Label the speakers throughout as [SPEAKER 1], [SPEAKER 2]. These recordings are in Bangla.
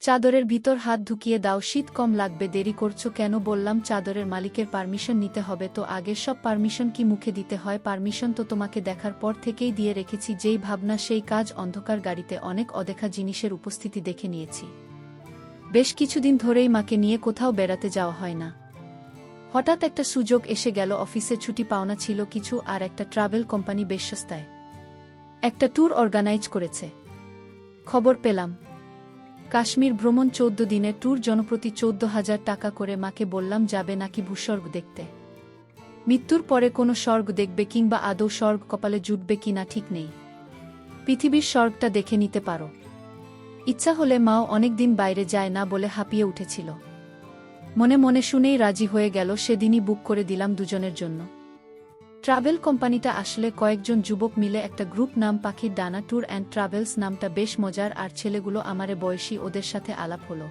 [SPEAKER 1] চাদরের ভিতর হাত ঢুকিয়ে দাও, শীত কম লাগবে, দেরি করছো কেন? বললাম চাদরের মালিকের পারমিশন নিতে হবে তো। আগের সব পারমিশন কি মুখে দিতে হয়? পারমিশন তো তোমাকে দেখার পর থেকেই দিয়ে রেখেছি, যেই ভাবনা সেই কাজ। অন্ধকার গাড়িতে অনেক অদেখা জিনিসের উপস্থিতি দেখে নিয়েছি। বেশ কিছুদিন ধরেই মাকে নিয়ে কোথাও বেড়াতে যাওয়া হয় না। হঠাৎ একটা সুযোগ এসে গেল, অফিসে ছুটি পাওনা ছিল কিছু, আর একটা ট্রাভেল কোম্পানি বেশ সস্তায় একটা ট্যুর অর্গানাইজ করেছে। খবর পেলাম কাশ্মীর ভ্রমণ, 14 দিনের ট্যুর, জনপ্রতি 14,000 টাকা করে। মাকে বললাম যাবে নাকি ভূস্বর্গ দেখতে? মৃত্যুর পরে কোনো স্বর্গ দেখবে, কিংবা আদৌ স্বর্গ কপালে জুটবে কিনা ঠিক নেই। পৃথিবীর স্বর্গটা দেখে নিতে পারো। ইচ্ছা হলে মাও অনেকদিন বাইরে যায় না বলে হাঁপিয়ে উঠেছিল। মনে মনে শুনেই রাজি হয়ে গেল। সেদিনই বুক করে দিলাম দুজনের জন্য। ট্রাভেল কোম্পানিটা আসলে কয়েকজন যুবক মিলে একটা গ্রুপ, নাম পাখির ডানা ট্যুর অ্যান্ড ট্রাভেলস। নামটা বেশ মজার, আর ছেলেগুলো আমারে বয়সী। ওদের সাথে আলাপ হলো।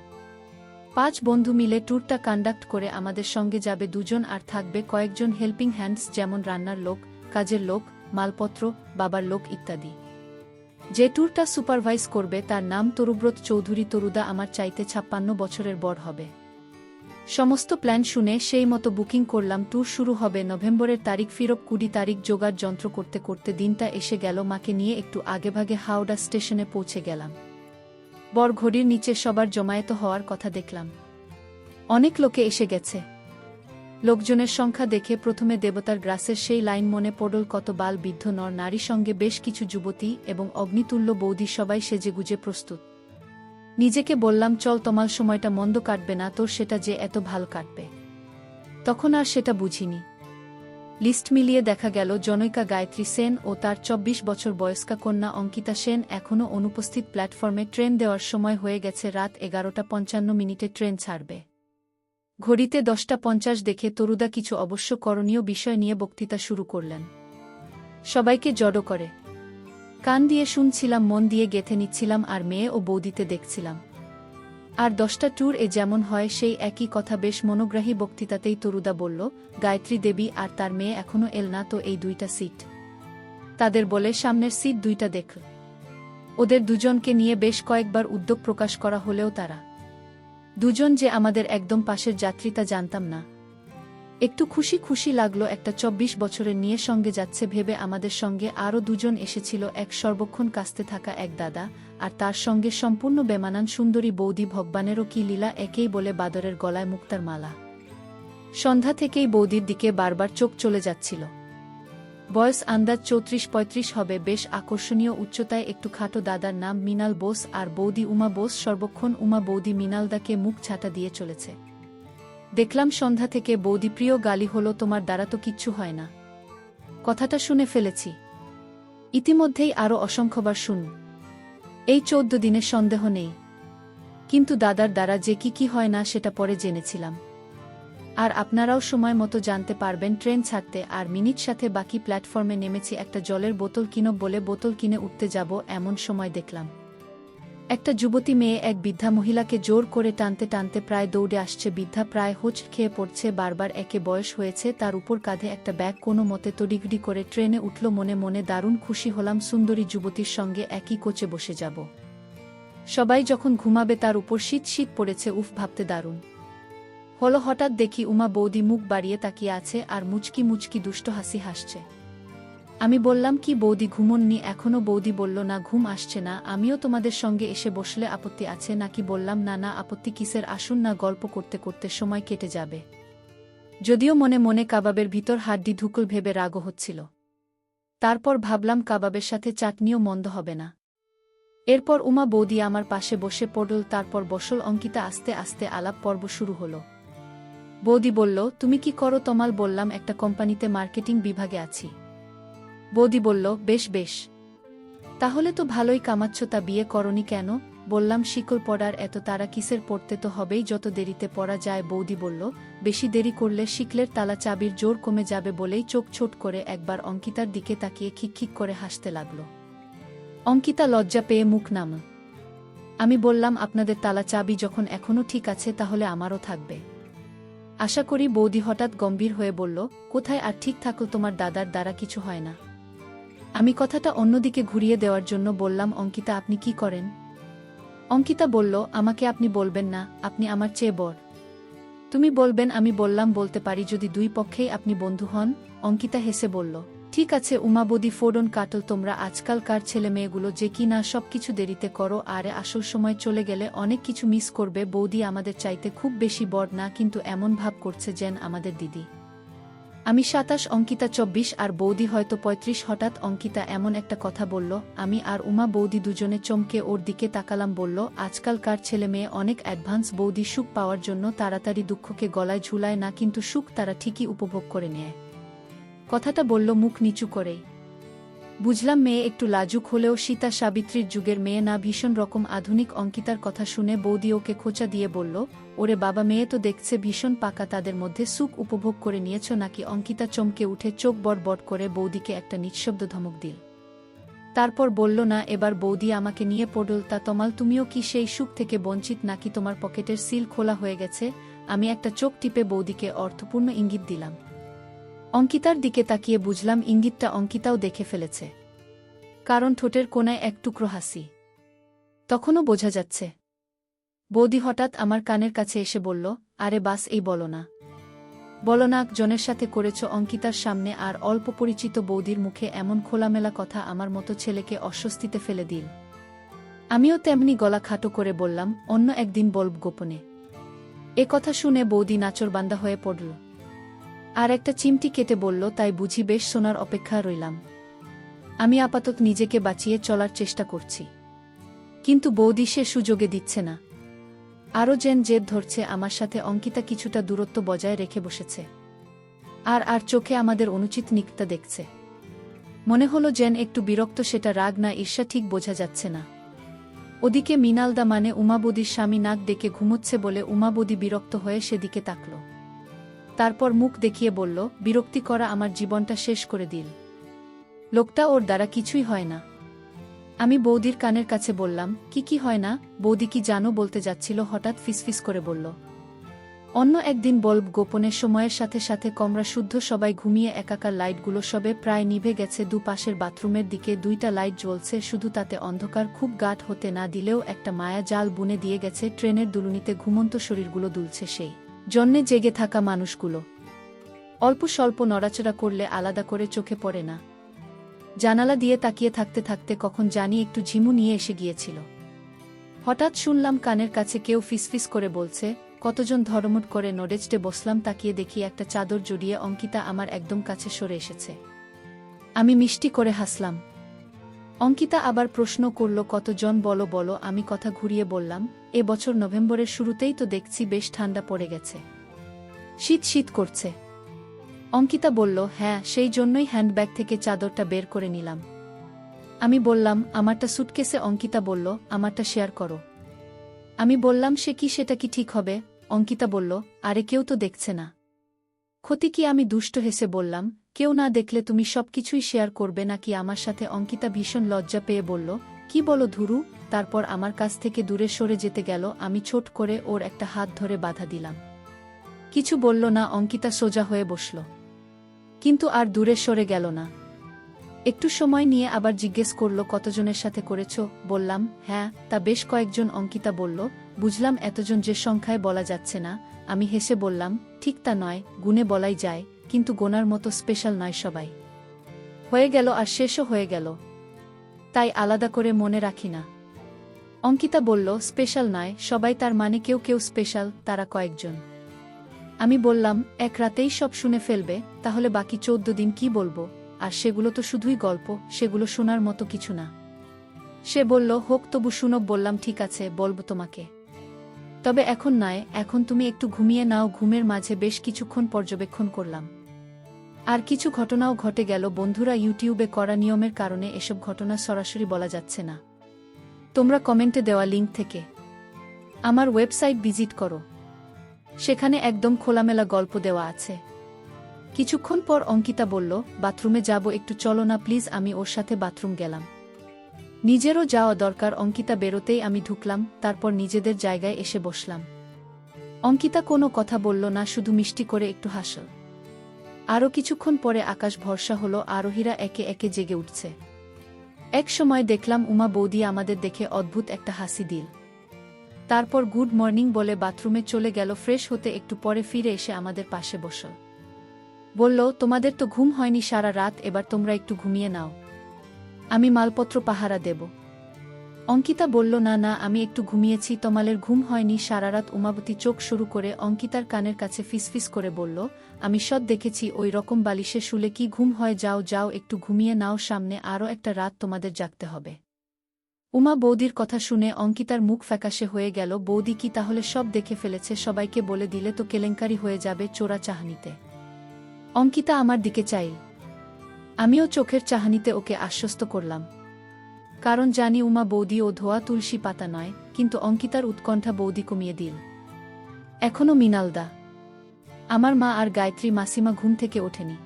[SPEAKER 1] 5 বন্ধু মিলে ট্যুরটা কন্ডাক্ট করে। আমাদের সঙ্গে যাবে দুজন, আর থাকবে কয়েকজন হেল্পিং হ্যান্ডস, যেমন রান্নার লোক, কাজের লোক, মালপত্র, বাবার লোক ইত্যাদি। যে ট্যুরটা সুপারভাইজ করবে তার নাম তরুব্রত চৌধুরী। তরুদা আমার চাইতে 56 বছরের বড় হবে। সমস্ত প্ল্যান শুনে সেই মতো বুকিং করলাম। ট্যুর শুরু হবে নভেম্বরের তারিখ, ফিরব 20 তারিখ। জোগাড় যন্ত্র করতে করতে দিনটা এসে গেল। মাকে নিয়ে একটু আগেভাগে হাওড়া স্টেশনে পৌঁছে গেলাম। বর ঘড়ির নিচে সবার জমায়েত হওয়ার কথা দেখলাম। অনেক লোকে এসে গেছে। লোকজনের সংখ্যা দেখে প্রথমে দেবতার গ্রাসের সেই লাইন মনে পড়ল। কত বাল বৃদ্ধ নর নারী, সঙ্গে বেশ কিছু যুবতী এবং অগ্নিতুল্য বৌদি, সবাই সেজেগুজে প্রস্তুত। নিজেকে বললাম চল, তোমার সময়টা মন্দ কাটবে না, তোর সেটা যে এত ভালো কাটবে। তখন আর সেটা বুঝিনি। লিস্ট মিলিয়ে দেখা গেল জনৈকা গায়ত্রী সেন ও তার 24 বছর বয়স্কা কন্যা অঙ্কিতা সেন এখনও অনুপস্থিত। প্ল্যাটফর্মে ট্রেন দেওয়ার সময় হয়ে গেছে, রাত 11:55 ট্রেন ছাড়বে। ঘড়িতে 10:50 দেখে তরুদা কিছু অবশ্য করণীয় বিষয় নিয়ে বক্তৃতা শুরু করলেন। সবাইকে জড়ো করে কান দিয়ে শুনছিলাম, মন দিয়ে গেঁথে নিচ্ছিলাম, আর মেয়ে ও বৌদিতে দেখছিলাম। আর 10টা ট্যুর এ যেমন হয় সেই একই কথা। বেশ মনোগ্রাহী বক্তৃতাতেই তরুদা বলল, গায়ত্রী দেবী আর তার মেয়ে এখনও এল না তো, এই 2টা সিট তাদের বলে সামনের সিট 2টা দেখল। ওদের দুজনকে নিয়ে বেশ কয়েকবার উদ্যোগ প্রকাশ করা হলেও তারা দুজন যে আমাদের একদম পাশের যাত্রী তা জানতাম না। একটু খুশি খুশি লাগলো, একটা 24 বছরের নিয়ে সঙ্গে যাচ্ছে ভেবে। আমাদের সঙ্গে আরও দুজন এসেছিল, এক সর্বক্ষণ কাস্তে থাকা এক দাদা, আর তার সঙ্গে সম্পূর্ণ বেমানান সুন্দরী বৌদি। ভগবানেরও কি লীলা, একেই বলে বাদরের গলায় মুক্তার মালা। সন্ধ্যা থেকেই বৌদির দিকে বারবার চোখ চলে যাচ্ছিল। বয়স আন্দাজ 34-35 হবে, বেশ আকর্ষণীয় উচ্চতায়, একটু খাটো। দাদার নাম মৃণাল বোস আর বৌদি উমা বোস। সর্বক্ষণ উমা বৌদি মৃণালদাকে মুখ ছাটা দিয়ে চলেছে। দেখলাম সন্ধ্যা থেকে বৌদি প্রিয় গালি হলো, তোমার দ্বারা তো কিচ্ছু হয় না। কথাটা শুনে ফেলেছি ইতিমধ্যেই, আরও অসংখ্যবার শুন। এই 14 দিনের সন্দেহ নেই, কিন্তু দাদার দ্বারা যে কি হয় না সেটা পরে জেনেছিলাম। আর আপনারাও সময় মতো জানতে পারবেন। ট্রেন ছাড়তে আর মিনিট সাথে বাকি প্ল্যাটফর্মে নেমেছি। একটা জলের বোতল কিনো বলে বোতল কিনে উঠতে যাব, এমন সময় দেখলাম একটা যুবতী মেয়ে এক বৃদ্ধা মহিলাকে জোর করে টানতে টানতে প্রায় দৌড়ে আসছে। বৃদ্ধা প্রায় হোঁচ খেয়ে পড়ছে, বারবার। একে বয়স হয়েছে, তার উপর কাঁধে একটা ব্যাগ। কোনো মতে তড়িঘড়ি করে ট্রেনে উঠল। মনে মনে দারুণ খুশি হলাম, সুন্দরী যুবতীর সঙ্গে একই কোচে বসে যাব। সবাই যখন ঘুমাবে তার উপর শীত শীত পড়েছে, উফ, ভাবতে দারুণ হলো। হঠাৎ দেখি উমা বৌদি মুখ বাড়িয়ে তাকিয়ে আছে আর মুচকি মুচকি দুষ্ট হাসি হাসছে। আমি বললাম, কি বৌদি ঘুমোননি এখনো? বৌদি বলল, না, ঘুম আসছে না। আমিও তোমাদের সঙ্গে এসে বসলে আপত্তি আছে নাকি? বললাম, না না, আপত্তি কিসের, আসুন না, গল্প করতে করতে সময় কেটে যাবে। যদিও মনে মনে কাবাবের ভিতর হাড্ডি ঢুকুল ভেবে রাগও হচ্ছিল। তারপর ভাবলাম কাবাবের সাথে চাটনিও মন্দ হবে না। এরপর উমা বৌদি আমার পাশে বসে পড়ল, তারপর বসল অঙ্কিতা। আস্তে আস্তে আলাপ পর্ব শুরু হলো। বৌদি বলল, তুমি কি করো? তমাল বললাম, একটা কোম্পানিতে মার্কেটিং বিভাগে আছি। বৌদি বলল, বেশ বেশ, তাহলে তো ভালোই কামাচ্ছ, তা বিয়ে করনি কেন? বললাম, শিকল পড়ার এত তারা কিসের, পড়তে তো হবেই, যত দেরিতে পড়া যায়। বৌদি বলল, বেশি দেরি করলে শিকলের তালা চাবির জোর কমে যাবে। বলেই চোখ ছোট করে একবার অঙ্কিতার দিকে তাকিয়ে খিকখিক করে হাসতে লাগল। অঙ্কিতা লজ্জা পেয়ে মুখ নাম। আমি বললাম, আপনাদের তালা চাবি যখন এখনও ঠিক আছে তাহলে আমারও থাকবে আশা করি। বৌদি হঠাৎ গম্ভীর হয়ে বলল, কোথায় আর ঠিক থাকো, তোমার দাদার দ্বারা কিছু হয় না। আমি কথাটা অন্যদিকে ঘুরিয়ে দেওয়ার জন্য বললাম, অঙ্কিতা, আপনি কি করেন? অঙ্কিতা বলল, আমাকে আপনি বলবেন না, আপনি আমার চেয়ে বড়। তুমি বলবেন। আমি বললাম, বলতে পারি যদি দুই পক্ষেই আপনি বন্ধু হন। অঙ্কিতা হেসে বলল, ঠিক আছে উমাবদি ফোডন কাটল। তোমরা আজকালকার ছেলে মেয়েগুলো যে কি না সবকিছু দেরিতে করো, আরে আসল সময় চলে গেলে অনেক কিছু মিস করবে। বৌদি আমাদের চাইতে খুব বেশি বড় না, কিন্তু এমন ভাব করছে যেন আমাদের দিদি। আমি ২৭, অঙ্কিতা ২৪ আর বৌদি হয়তো ৩৫। হঠাৎ অঙ্কিতা এমন একটা কথা বলল, আমি আর উমা বৌদি দুজনে চমকে ওর দিকে তাকালাম। বলল, আজকালকার ছেলে মেয়ে অনেক অ্যাডভান্স। বৌদি সুখ পাওয়ার জন্য তাড়াতাড়ি দুঃখকে গলায় ঝুলায় না, কিন্তু সুখ তারা ঠিকই উপভোগ করে নেয়। কথাটা বলল মুখ নিচু করেই। বুঝলাম মেয়ে একটু লাজুক হলেও সীতা সাবিত্রীর যুগের মেয়ে না, ভীষণ রকম আধুনিক। অঙ্কিতার কথা শুনে বৌদি ওকে খোঁচা দিয়ে বলল, ওরে বাবা, মেয়ে তো দেখছে ভীষণ পাকা। তাদের মধ্যে সুখ উপভোগ করে নিয়েছ নাকি? অঙ্কিতা চমকে উঠে চোখ বড় বড় করে বৌদিকে একটা নিঃশব্দ ধমক দিল। তারপর বলল, না, এবার বৌদি আমাকে নিয়ে পড়ল। তা তমাল, তুমিও কি সেই সুখ থেকে বঞ্চিত নাকি? তোমার পকেটের সিল খোলা হয়ে গেছে? আমি একটা চোখ টিপে বৌদিকে অর্থপূর্ণ ইঙ্গিত দিলাম। অঙ্কিতার দিকে তাকিয়ে বুঝলাম ইঙ্গিতটা অঙ্কিতাও দেখে ফেলেছে, কারণ ঠোঁটের কোণায় এক টুকরো হাসি তখনও বোঝা যাচ্ছে। বৌদি হঠাৎ আমার কানের কাছে এসে বলল, আরে বাস, এই বলো না, বলো না জনের সাথে করেছ। অঙ্কিতার সামনে আর অল্প পরিচিত বৌদির মুখে এমন খোলামেলা কথা আমার মতো ছেলেকে অস্বস্তিতে ফেলে দিল। আমিও তেমনি গলা খাটো করে বললাম, অন্য একদিন বলব গোপনে। এ কথা শুনে বৌদি নাচরবান্দা হয়ে পড়ল আর একটা চিমটি কেটে বলল, তাই বুঝি? বেশ, শোনার অপেক্ষা রইলাম। আমি আপাতত নিজেকে বাঁচিয়ে চলার চেষ্টা করছি, কিন্তু বৌদি সে সুযোগে দিচ্ছে না। আরও যেন জেদ ধরছে আমার সাথে। অঙ্কিতা কিছুটা দূরত্ব বজায় রেখে বসেছে আর চোখে আমাদের অনুচিত নিকটা দেখছে। মনে হলো যেন একটু বিরক্ত, সেটা রাগ না ঈর্ষা ঠিক বোঝা যাচ্ছে না। ওদিকে মৃণালদা মানে উমাবদির স্বামী নাক ডেকে ঘুমোচ্ছে বলে উমাবদি বিরক্ত হয়ে সেদিকে তাকল। তারপর মুখ দেখিয়ে বলল, বিরক্তি করা আমার জীবনটা শেষ করে দিল। লোকটা ওর দ্বারা কিছুই হয় না। আমি বৌদির কানের কাছে বললাম, কি হয় না? বৌদি কি জানো বলতে যাচ্ছিল, হঠাৎ ফিসফিস করে বলল, অন্য একদিন বলব গোপনে। সময়ের সাথে সাথে কমরা শুদ্ধ সবাই ঘুমিয়ে একাকার। লাইটগুলো সবে প্রায় নিভে গেছে। দুপাশের বাথরুমের দিকে 2টা লাইট জ্বলছে শুধু, তাতে অন্ধকার খুব গাঢ় হতে না দিলেও একটা মায়া জাল বুনে দিয়ে গেছে। ট্রেনের দুলুনিতে ঘুমন্ত শরীরগুলো দুলছে, সেই জন্যে জেগে থাকা মানুষগুলো অল্প স্বল্প নড়াচড়া করলে আলাদা করে চোখে পড়ে না। জানালা দিয়ে তাকিয়ে থাকতে থাকতে কখন জানি একটু ঝিমু নিয়ে এসে গিয়েছিল। হঠাৎ শুনলাম কানের কাছে কেউ ফিসফিস করে বলছে, কতজন ধর্মট করে নড়েচড়ে বসলাম। তাকিয়ে দেখি একটা চাদর জড়িয়ে অঙ্কিতা আমার একদম কাছে সরে এসেছে। আমি মিষ্টি করে হাসলাম। অঙ্কিতা আবার প্রশ্ন করল, কতজন? বলো বলো। আমি কথা ঘুরিয়ে বললাম, এ বছর নভেম্বরের শুরুতেই তো দেখছি বেশ ঠান্ডা পড়ে গেছে, শীত শীত করছে। অঙ্কিতা বলল, হ্যাঁ, সেই জন্যই হ্যান্ডব্যাগ থেকে চাদরটা বের করে নিলাম। আমি বললাম, আমারটা সুটকেসে। অঙ্কিতা বলল, আমারটা শেয়ার করো। আমি বললাম, সে কি, সেটা কি ঠিক হবে? অঙ্কিতা বলল, আরে কেউ তো দেখছে না, ক্ষতি কি? আমি দুষ্ট হেসে বললাম, কেউ না দেখলে তুমি সবকিছুই শেয়ার করবে নাকি আমার সাথে? অঙ্কিতা ভীষণ লজ্জা পেয়ে বলল, কি বলো ধুরু। তারপর আমার কাছ থেকে দূরে সরে যেতে গেল। আমি ছোট করে ওর একটা হাত ধরে বাধা দিলাম। কিছু বলল না। অঙ্কিতা সোজা হয়ে বসল, কিন্তু আর দূরে সরে গেল না। একটু সময় নিয়ে আবার জিজ্ঞেস করল, কতজনের সাথে করেছ? বললাম, হ্যাঁ, তা বেশ কয়েকজন। অঙ্কিতা বলল, বুঝলাম, এতজন যে সংখ্যায় বলা যাচ্ছে না। আমি হেসে বললাম, ঠিক তা নয়, গুণে বলাই যায়, কিন্তু গোনার মতো স্পেশাল নয়। সবাই হয়ে গেল আর শেষও হয়ে গেল, তাই আলাদা করে মনে রাখি না। অঙ্কিতা বলল, স্পেশাল নয় সবাই, তার মানে কেউ কেউ স্পেশাল, তারা কয়েকজন। আমি বললাম, এক রাতেই সব শুনে ফেলবে? তাহলে বাকি 14 দিন কি বলবো? আর সেগুলো তো শুধুই গল্প, সেগুলো শোনার মতো কিছু না। সে বলল, হোক, তবু শুনব। বললাম, ঠিক আছে, বলবো তোমাকে, তবে এখন নয়। এখন তুমি একটু ঘুমিয়ে নাও। ঘুমের মাঝে বেশ কিছুক্ষণ পর্যবেক্ষণ করলাম, আর কিছু ঘটনাও ঘটে গেল। বন্ধুরা, ইউটিউবে করা নিয়মের কারণে এসব ঘটনা সরাসরি বলা যাচ্ছে না। তোমরা কমেন্টে দেওয়া লিঙ্ক থেকে আমার ওয়েবসাইট ভিজিট করো, সেখানে একদম খোলামেলা গল্প দেওয়া আছে। কিছুক্ষণ পর অঙ্কিতা বলল, বাথরুমে যাব, একটু চলো না প্লিজ। আমি ওর সাথে বাথরুম গেলাম। নিজেরও যাওয়া দরকার। অঙ্কিতা বেরোতেই আমি ঢুকলাম, তারপর নিজেদের জায়গায় এসে বসলাম। অঙ্কিতা কোনো কথা বলল না, শুধু মিষ্টি করে একটু হাসল। আরও কিছুক্ষণ পরে আকাশ ভরসা হলো, আরোহীরা একে একে জেগে উঠছে। এক সময় দেখলাম উমা বৌদি আমাদের দেখে অদ্ভুত একটা হাসি দিল। তারপর গুড মর্নিং বলে বাথরুমে চলে গেল। ফ্রেশ হতে একটু পরে ফিরে এসে আমাদের পাশে বসল। বলল, তোমাদের তো ঘুম হয়নি সারা রাত, এবার তোমরা একটু ঘুমিয়ে নাও, আমি মালপত্র পাহারা দেব। অঙ্কিতা বলল, না না, আমি একটু ঘুমিয়েছি, তমালের ঘুম হয়নি সারা রাত। উমাবতী চোখ শুরু করে অঙ্কিতার কানের কাছে ফিসফিস করে বলল, আমি সব দেখেছি, ওই রকম বালিশে শুলে কি ঘুম হয়? যাও যাও, একটু ঘুমিয়ে নাও, সামনে আরও একটা রাত তোমাদের জাগতে হবে। উমা বৌদির কথা শুনে অঙ্কিতার মুখ ফ্যাকাশে হয়ে গেল। বৌদি কি তাহলে সব দেখে ফেলেছে? সবাইকে বলে দিলে তো কেলেঙ্কারি হয়ে যাবে চোরা চাহনিতে। অঙ্কিতা আমার দিকে চাইল, আমিও চোখের চাহনিতে ওকে আশ্বস্ত করলাম, কারণ জানি উমা বৌদি ও ধোয়া তুলসী পাতা নয়। কিন্তু অঙ্কিতার উৎকণ্ঠা বৌদি কমিয়ে দিল। এখনও মৃণালদা, আমার মা আর গায়ত্রী মাসিমা ঘুম থেকে ওঠেনি,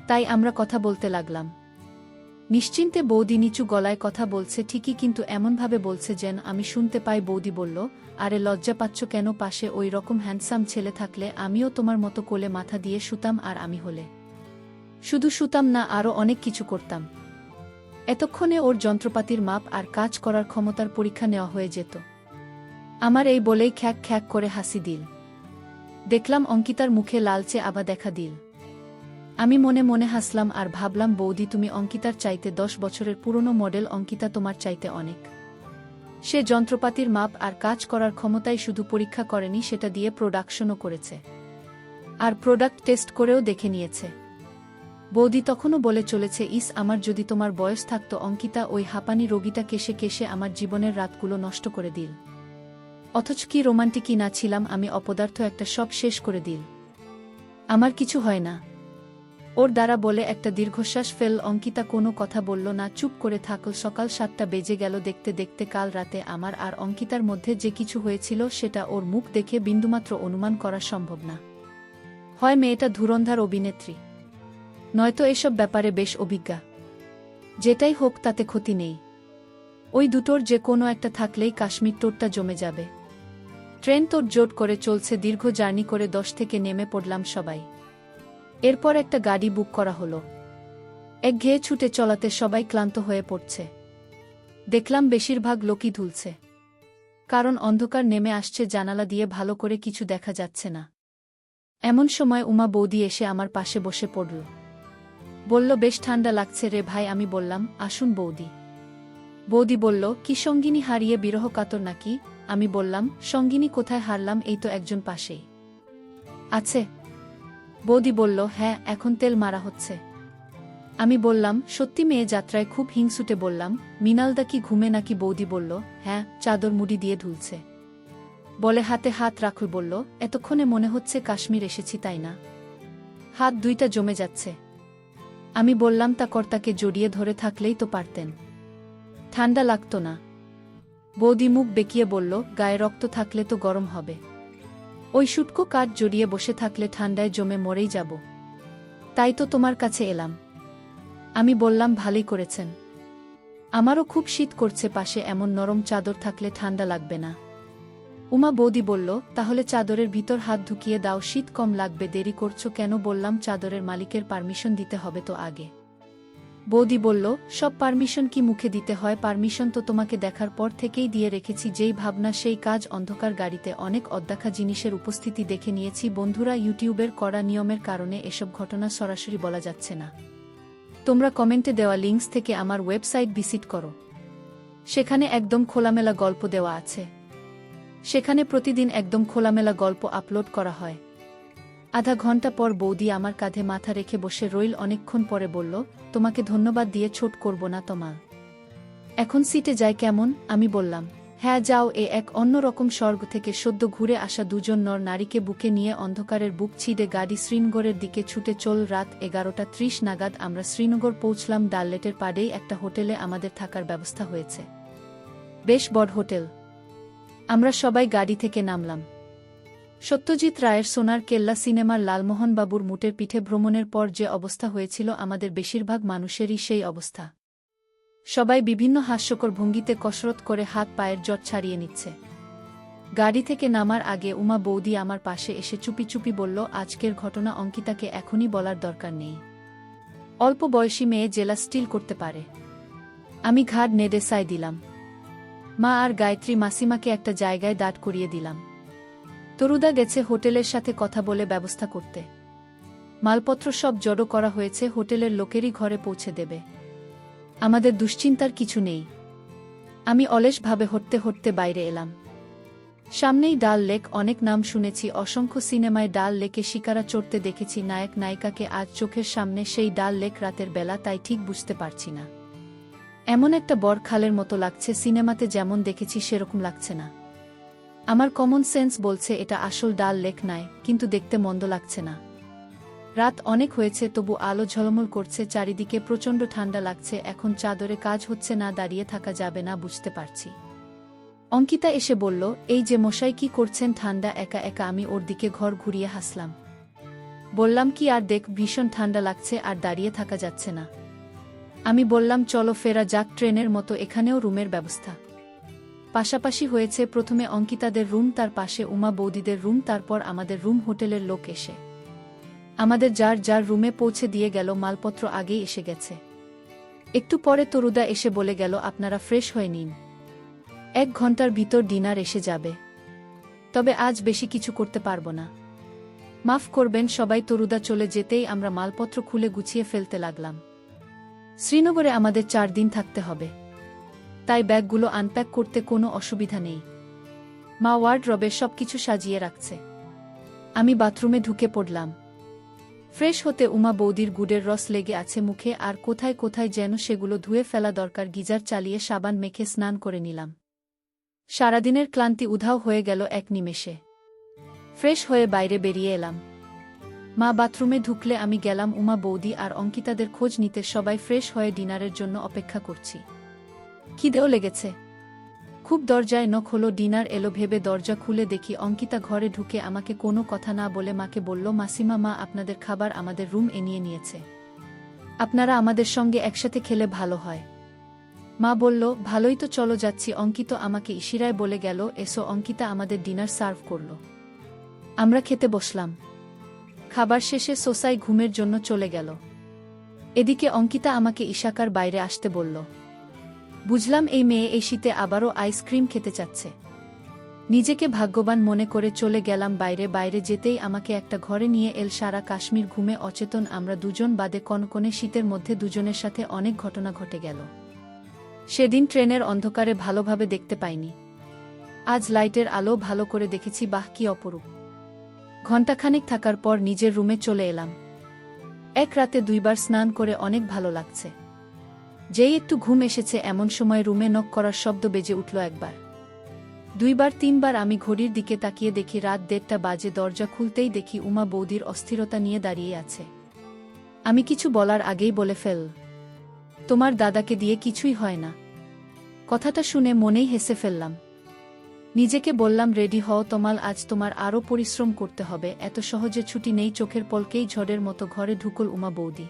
[SPEAKER 1] তাই আমরা কথা বলতে লাগলাম। নিশ্চিন্তে বৌদি নিচু গলায় কথা বলছে ঠিকই, কিন্তু এমনভাবে বলছে যেন আমি শুনতে পাই। বৌদি বলল, আরে লজ্জা পাচ্ছ কেন? পাশে ওই রকম হ্যান্ডসাম ছেলে থাকলে আমিও তোমার মতো কোলে মাথা দিয়ে শুতাম, আর আমি হলে শুধু শুতাম না, আরও অনেক কিছু করতাম। এতক্ষণে ওর যন্ত্রপাতির মাপ আর কাজ করার ক্ষমতার পরীক্ষা নেওয়া হয়ে যেত। আমার এই বলেই খ্যাক খ্যাক করে হাসি দিল। দেখলাম অঙ্কিতার মুখে লালচে আভা দেখা দিল। আমি মনে মনে হাসলাম আর ভাবলাম, বৌদি তুমি অঙ্কিতার চাইতে 10 বছরের পুরনো মডেল, অঙ্কিতা তোমার চাইতে অনেক। সে যন্ত্রপাতির মাপ আর কাজ করার ক্ষমতাই শুধু পরীক্ষা করেনি, সেটা দিয়ে প্রোডাকশনও করেছে, আর প্রোডাক্ট টেস্ট করেও দেখে নিয়েছে। বৌদি তখনও বলে চলেছে, ইস, আমার যদি তোমার বয়স থাকতো অঙ্কিতা, ওই হাঁপানি রোগীটা কেশে কেশে আমার জীবনের রাতগুলো নষ্ট করে দিল। অথচ কি রোমান্টিকই না ছিলাম আমি, অপদার্থ একটা, সব শেষ করে দিল। আমার কিছু হয় না ওর দ্বারা বলে একটা দীর্ঘশ্বাস ফেল। অঙ্কিতা কোনো কথা বলল না, চুপ করে থাকল। সকাল 7টা বেজে গেল। দেখতে দেখতে কাল রাতে আমার আর অঙ্কিতার মধ্যে যে কিছু হয়েছিল সেটা ওর মুখ দেখে বিন্দুমাত্র অনুমান করা সম্ভব না। হয় মেয়েটা ধুরন্ধর অভিনেত্রী, নয়তো এসব ব্যাপারে বেশ অভিজ্ঞা। যেটাই হোক তাতে ক্ষতি নেই, ওই দুটোর যে কোনো একটা থাকলেই কাশ্মীর টোটটা জমে যাবে। ট্রেন তোর জোট করে চলছে, দীর্ঘ জার্নি করে 10 থেকে নেমে পড়লাম সবাই। এরপর একটা গাড়ি বুক করা হলো। একঘেয়ে ছুটে চলাতে সবাই ক্লান্ত হয়ে পড়ছে। দেখলাম বেশিরভাগ লোকই ধুলছে, কারণ অন্ধকার নেমে আসছে, জানালা দিয়ে ভালো করে কিছু দেখা যাচ্ছে না। এমন সময় উমা বৌদি এসে আমার পাশে বসে পড়ল। বলল, বেশ ঠান্ডা লাগছে রে ভাই। আমি বললাম, আসুন বৌদি। বৌদি বলল, কি সঙ্গিনী হারিয়ে বিরহ কাতর নাকি? আমি বললাম, সঙ্গিনী কোথায় হারলাম, এই তো একজন পাশেই আছে। বৌদি বলল, হ্যাঁ, এখন তেল মারা হচ্ছে। আমি বললাম, সত্যি? মেয়ে যাত্রায় খুব হিংসুটে বললাম, মৃণালদা কি ঘুমে নাকি? বৌদি বলল, হ্যাঁ, চাদর মুড়ি দিয়ে ঢুলছে। বলে হাতে হাত রাখল। বলল, এতক্ষণে মনে হচ্ছে কাশ্মীর এসেছি, তাই না? হাত দুইটা জমে যাচ্ছে। আমি বললাম, তা কর্তাকে জড়িয়ে ধরে থাকলেই তো পারতেন, ঠান্ডা লাগতো না। বৌদি মুখ বেঁকিয়ে বলল, গায়ে রক্ত থাকলে তো গরম হবে, ওই শুটকো কাঠ জড়িয়ে বসে থাকলে ঠান্ডায় জমে মরেই যাব, তাই তো তোমার কাছে এলাম। আমি বললাম, ভালোই করেছেন, আমারও খুব শীত করছে, পাশে এমন নরম চাদর থাকলে ঠান্ডা লাগবে না। উমা বৌদি বলল, তাহলে চাদরের ভিতর হাত ঢুকিয়ে দাও, শীত কম লাগবে। দেরি করছো কেন? বললাম, চাদরের মালিকের পারমিশন দিতে হবে তো আগে। বৌদি বলল, সব পারমিশন কি মুখে দিতে হয়? পারমিশন তো তোমাকে দেখার পর থেকেই দিয়ে রেখেছি, যেই ভাবনা সেই কাজ। অন্ধকার গাড়িতে অনেক অদেখা জিনিসের উপস্থিতি দেখে নিয়েছি। বন্ধুরা, ইউটিউবের কড়া নিয়মের কারণে এসব ঘটনা সরাসরি বলা যাচ্ছে না। তোমরা কমেন্টে দেওয়া লিঙ্কস থেকে আমার ওয়েবসাইট ভিজিট করো, সেখানে একদম খোলামেলা গল্প দেওয়া আছে। সেখানে প্রতিদিন একদম খোলামেলা গল্প আপলোড করা হয়। আধা ঘন্টা পর বৌদি আমার কাঁধে মাথা রেখে বসে রইল। অনেকক্ষণ পরে বলল, তোমাকে ধন্যবাদ দিয়ে ছোট করব না তমাল, এখন সিটে যাই কেমন? আমি বললাম, হ্যাঁ যাও। এক অন্যরকম স্বর্গ থেকে সদ্য ঘুরে আসা দুজন নর নারীকে বুকে নিয়ে অন্ধকারের বুক ছিঁড়ে গাড়ি শ্রীনগরের দিকে ছুটে চল। রাত 11:30 নাগাদ আমরা শ্রীনগর পৌঁছলাম। ডাললেটের পাড়েই একটা হোটেলে আমাদের থাকার ব্যবস্থা হয়েছে, বেশ বড় হোটেল। আমরা সবাই গাড়ি থেকে নামলাম। সত্যজিৎ রায়ের সোনার কেল্লা সিনেমার লালমোহনবাবুর মুটের পিঠে ভ্রমণের পর যে অবস্থা হয়েছিল, আমাদের বেশিরভাগ মানুষেরই সেই অবস্থা। সবাই বিভিন্ন হাস্যকর ভঙ্গিতে কসরত করে হাত পায়ের জট ছাড়িয়ে নিচ্ছে। গাড়ি থেকে নামার আগে উমা বৌদি আমার পাশে এসে চুপি চুপি বলল, আজকের ঘটনা অঙ্কিতাকে এখনই বলার দরকার নেই, অল্প বয়সী মেয়ে, জেলা স্টিল করতে পারে। আমি ঘাড় নেড়ে সায় দিলাম। মা আর গায়ত্রী মাসিমাকে একটা জায়গায় দাঁড় করিয়ে দিলাম। তরুদা গেছে হোটেলের সাথে কথা বলে ব্যবস্থা করতে। মালপত্র সব জড়ো করা হয়েছে, হোটেলের লোকেরই ঘরে পৌঁছে দেবে। আমাদের দুশ্চিন্তার কিছু নেই। আমি অলসভাবে হাঁটতে হাঁটতে বাইরে এলাম। সামনেই ডাল লেক, অনেক নাম শুনেছি, অসংখ্য সিনেমায় ডাল লেকে শিকারা চড়তে দেখেছি নায়ক নায়িকাকে, আজ চোখের সামনে সেই ডাল লেক রাতের বেলা, তাই ঠিক বুঝতে পারছি না। এমন একটা বড় খালের মতো লাগছে, সিনেমাতে যেমন দেখেছি সেরকম লাগছে না। আমার কমন সেন্স বলছে এটা আসল ডাল লেক নয়, কিন্তু দেখতে মন্দ লাগছে না। রাত অনেক হয়েছে, তবু আলো ঝলমল করছে, চারিদিকে প্রচণ্ড ঠান্ডা লাগছে। এখন চাদরে কাজ হচ্ছে না, দাঁড়িয়ে থাকা যাবে না, বুঝতে পারছি। অঙ্কিতা এসে বলল, এই যে মশাই কি করছেন ঠান্ডা একা একা? আমি ওর দিকে ঘর ঘুরিয়ে হাসলাম। বললাম, কি আর দেখ, ভীষণ ঠান্ডা লাগছে আর দাঁড়িয়ে থাকা যাচ্ছে না। আমি বললাম, চলো ফেরা যাক, ট্রেনের মতো এখানেও রুমের ব্যবস্থা। পাশাপাশি হয়েছে, প্রথমে অঙ্কিতাদের রুম, তার পাশে উমা বৌদিদের রুম, তারপর আমাদের রুম। হোটেলের লোক এসে আমাদের যার যার রুমে পৌঁছে দিয়ে গেল, মালপত্র আগেই এসে গেছে। একটু পরে তরুদা এসে বলে গেল, আপনারা ফ্রেশ হয়ে নিন, 1 ঘন্টার ভিতর ডিনার এসে যাবে। তবে আজ বেশি কিছু করতে পারবো না, মাফ করবেন সবাই। তরুদা চলে যেতেই আমরা মালপত্র খুলে গুছিয়ে ফেলতে লাগলাম। শ্রীনগরে আমাদের 4 দিন থাকতে হবে, তাই ব্যাগগুলো আনপ্যাক করতে কোনো অসুবিধা নেই। মা ওয়ার্ডরোবে সবকিছু সাজিয়ে রাখছে। আমি বাথরুমে ঢুকে পড়লাম। ফ্রেশ হতে উমা বৌদির গুড়ের রস লেগে আছে মুখে, আর কোথায় কোথায় যেন সেগুলো ধুয়ে ফেলা দরকার। গিজার চালিয়ে সাবান মেখে স্নান করে নিলাম। সারাদিনের ক্লান্তি উধাও হয়ে গেল এক নিমেষে। ফ্রেশ হয়ে বাইরে বেরিয়ে এলাম। মা বাথরুমে ঢুকলে আমি গেলাম উমা বৌদি আর অঙ্কিতাদের খোঁজ নিতে। সবাই ফ্রেশ হয়ে ডিনারের জন্য অপেক্ষা করছি। খিদেও লেগেছে খুব। দরজায় নখ হলো, ডিনার এলো ভেবে দরজা খুলে দেখি অঙ্কিতা ঘরে ঢুকে আমাকে কোনো কথা না বলে মাকে বলল, মাসিমা, মা আপনাদের খাবার আমাদের রুম এনিয়ে নিয়েছে, আপনারা আমাদের সঙ্গে একসাথে খেলে ভালো হয়। মা বলল, ভালোই তো, চলো যাচ্ছি। অঙ্কিত আমাকে ইশারায় বলে গেল, এসো। অঙ্কিতা আমাদের ডিনার সার্ভ করল। আমরা খেতে বসলাম। খাবার শেষে সোসাই ঘুমের জন্য চলে গেল। এদিকে অঙ্কিতা আমাকে ইশাকার বাইরে আসতে বলল। বুঝলাম এই মেয়ে এই শীতে আবারও আইসক্রিম খেতে চাচ্ছে। নিজেকে ভাগ্যবান মনে করে চলে গেলাম বাইরে। বাইরে যেতেই আমাকে একটা ঘরে নিয়ে এল। সারা কাশ্মীর ঘুমে অচেতন আমরা দুজন, বাদে কনকনে শীতের মধ্যে দুজনের সাথে অনেক ঘটনা ঘটে গেল। সেদিন ট্রেনের অন্ধকারে ভালোভাবে দেখতে পাইনি, আজ লাইটের আলো ভালো করে দেখেছি। বাহ, কি অপরূপ। ঘণ্টাখানেক থাকার পর নিজের রুমে চলে এলাম। এক রাতে 2 বার স্নান করে অনেক ভালো লাগছে। যেই একটু ঘুম এসেছে এমন সময় রুমে নক করার শব্দ বেজে উঠল। 1 বার, 2 বার, 3 বার। আমি ঘড়ির দিকে তাকিয়ে দেখি রাত 1:30 বাজে। দরজা খুলতেই দেখি উমা বৌদির অস্থিরতা নিয়ে দাঁড়িয়ে আছে। আমি কিছু বলার আগেই বলে ফেল, তোমার দাদাকে দিয়ে কিছুই হয় না। কথাটা শুনে মনেই হেসে ফেললাম। নিজেকে বললাম, রেডি হও তমাল, আজ তোমার আরও পরিশ্রম করতে হবে, এত সহজে ছুটি নেই। চোখের পলকেই ঝড়ের মতো ঘরে ঢুকল উমা বৌদি।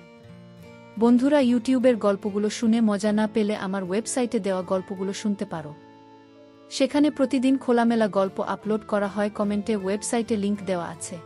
[SPEAKER 1] বন্ধুরা, ইউটিউবের গল্পগুলো শুনে মজা না পেলে আমার ওয়েবসাইটে দেওয়া গল্পগুলো শুনতে পারো। সেখানে প্রতিদিন খোলামেলা গল্প আপলোড করা হয়। কমেন্টে ওয়েবসাইটে লিংক দেওয়া আছে।